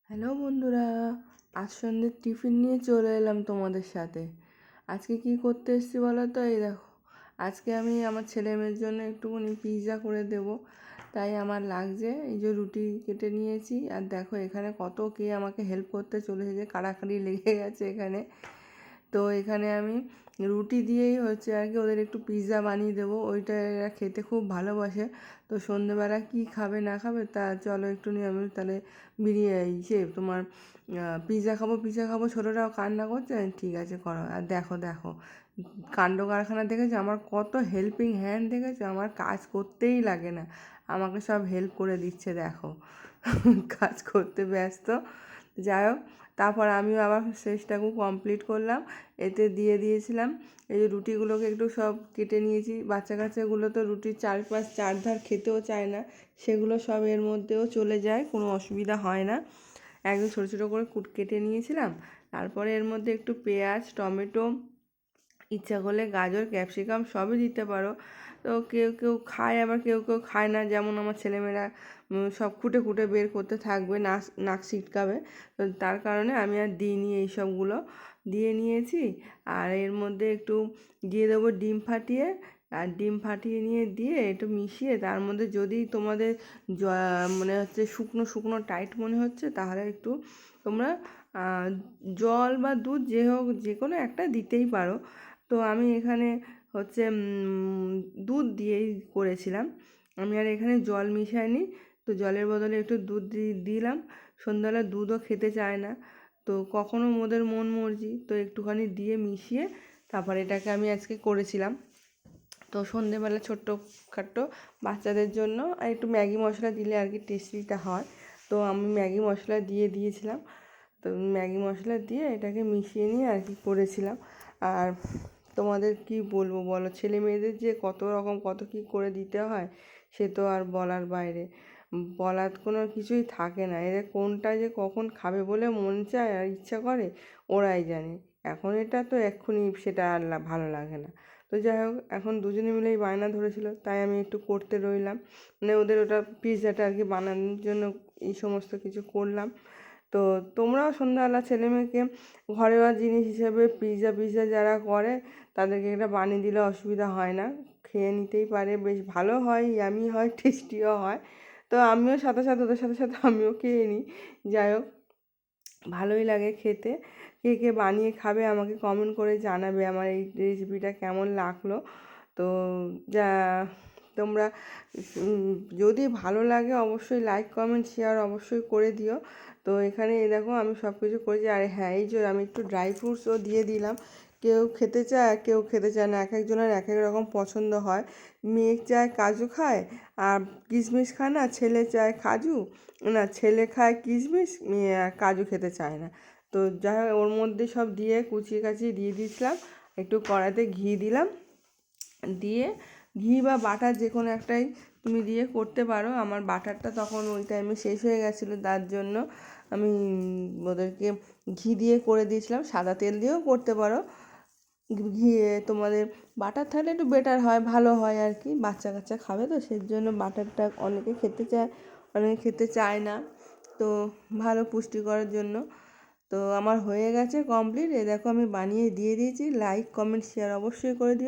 Hello বন্ধুরা, আজ সন্ধ্যের টিফিন নিয়ে চলে এলাম তোমাদের সাথে। আজকে কি করতে এসেছি বলো তো? এই দেখো, আজকে আমি আমার ছেলে মেয়ের জন্য একটুখানি পিৎজা করে দেব। তাই আমার লাগছে এই যে রুটি কেটে নিয়েছি, আর দেখো এখানে কত কে আমাকে হেল্প করতে চলে এসেছে, কাড়াকাড়ি লেগে গেছে এখানে। তো এখানে আমি রুটি দিয়েই হচ্ছে আর কি ওদের একটু পিৎজা বানিয়ে দেবো, ওইটা এরা খেতে খুব ভালোবাসে। তো সন্ধেবেলা কী খাবে না খাবে তা চলো একটু নিয়ে আমি তাহলে তোমার পিৎজা খাবো পিৎজা খাবো, ছোটোটাও কান্না করছে। ঠিক আছে করো। আর দেখো দেখো কাণ্ড কারখানা দেখেছো, আমার কত হেল্পিং হ্যান্ড দেখেছো, আমার কাজ করতেই লাগে না, আমাকে সব হেল্প করে দিচ্ছে দেখো। কাজ করতে ব্যস্ত। যাই হোক, তারপর আমিও আবার শেষটাকেও কমপ্লিট করলাম, এতে দিয়ে দিয়েছিলাম। এই যে রুটিগুলোকে একটু সব কেটে নিয়েছি, বাচ্চা কাচ্চাগুলো তো রুটির চারধার খেতেও চায় না, সেগুলো সব এর মধ্যেও চলে যায়, কোনো অসুবিধা হয় না। একদম ছোটো ছোটো করে কেটে নিয়েছিলাম। তারপরে এর মধ্যে একটু পেঁয়াজ, টমেটো, ইচ্ছা করলে গাজর, ক্যাপসিকাম সবই দিতে পারো। তো কেউ কেউ খায়, আবার কেউ কেউ খায় না, যেমন আমার ছেলেমেয়েরা সব খুঁটে খুঁটে বের করতে থাকবে, নাক ছিটকাবে। তো তার কারণে আমি আর দিইনি, এইসবগুলো দিয়ে নিয়েছি। আর এর মধ্যে একটু দিয়ে দেবো ডিম ফাটিয়ে, আর ডিম ফাটিয়ে নিয়ে দিয়ে একটু মিশিয়ে তার মধ্যে যদি তোমাদের মনে হচ্ছে শুকনো শুকনো টাইট মনে হচ্ছে, তাহলে একটু তোমরা জল বা দুধ যে হোক যে কোনো একটা দিতেই পারো। তো আমি এখানে হচ্ছে দুধ দিয়েই করেছিলাম, আমি আর এখানে জল মিশাইনি। তো জলের বদলে একটু দুধ দিলাম। সন্ধ্যাবেলা দুধও খেতে চায় না, তো কখনো ওদের মন মর্জি, তো একটুখানি দিয়ে মিশিয়ে তারপর এটাকে আমি আজকে করেছিলাম। তো সন্ধেবেলা ছোট্টখাট্টো বাচ্চাদের জন্য আর একটু ম্যাগি মশলা দিলে আর কি টেস্টিটা হয়। তো আমি ম্যাগি মশলা দিয়ে দিয়েছিলাম। তো ম্যাগি মশলা দিয়ে এটাকে মিশিয়ে নিয়ে আর কি করেছিলাম। আর তোমাদের কি বলবো বলো, ছেলে মেয়েদের যে কত রকম কত কী করে দিতে হয়, সে তো আর বলার বাইরে, বলার কোনো কিছুই থাকে না। এদের কোনটা যে কখন খাবে বলে মন চায় আর ইচ্ছা করে ওরাই জানে। এখন এটা তো এক্ষুনি সেটা আর ভালো লাগে না। তো যাই হোক, এখন দুজনে মিলেই বায়না ধরেছিল, তাই আমি একটু করতে রইলাম, মানে ওদের ওটা পিৎজাটা আর কি বানানোর জন্য এই সমস্ত কিছু করলাম। তো তোমরাও সন্ধ্যাবেলা ছেলে মেয়েকে ঘরোয়া জিনিস হিসেবে পিৎজা যারা করে তাদেরকে এটা বানিয়ে দিলে অসুবিধা হয় না, খেয়ে নিতেই পারে, বেশ ভালো হয়, ইয়ামি হয়, টেস্টিও হয়। তো আমিও সাথে সাথে ওদের সাথে সাথে আমিও খেয়ে নিই। যাই হোক, ভালোই লাগে খেতে। কে কে বানিয়ে খাবে আমাকে কমেন্ট করে জানাবে আমার এই রেসিপিটা কেমন লাগলো। তো যা তোমরা যদি ভালো লাগে অবশ্যই লাইক কমেন্ট শেয়ার অবশ্যই করে দিও। তো এখানে এই দেখো আমি সব কিছু করেছি। আর হ্যাঁ, এই যে আমি একটু ড্রাই ফ্রুটসও দিয়ে দিলাম, কেউ খেতে চায় কেউ খেতে চায় না, এক একজনের এক এক রকম পছন্দ হয়। মেয়ে চায় কাজু খায় আর কিশমিশ খায় না, ছেলে চায় কাজু, না ছেলে খায় কিশমিশ, মেয়ে কাজু খেতে চায় না। তো যাই হোক, ওর মধ্যে সব দিয়ে কুচিয়ে কাচিয়ে দিয়ে দিয়েছিলাম, একটু কড়াইতে ঘি দিলাম, দিয়ে ঘি বা বাটার যে কোনো একটাই তুমি দিয়ে করতে পারো। আমার বাটারটা তখন ওই টাইমে শেষ হয়ে গেছিলো, তার জন্য আমি ওদেরকে ঘি দিয়ে করে দিয়েছিলাম। সাদা তেল দিয়েও করতে পারো, ঘিয়ে তোমাদের বাটার থাকলে একটু বেটার হয়, ভালো হয় আর কি, বাচ্চা কাচ্চা খাবে তো সেই জন্য বাটারটা অনেকে খেতে চায়, অনেকে খেতে চায় না, তো ভালো পুষ্টিকরের জন্য। তো আমার হয়ে গেছে কমপ্লিট, এ দেখো আমি বানিয়ে দিয়ে দিয়েছি। লাইক কমেন্ট শেয়ার অবশ্যই করে দিও।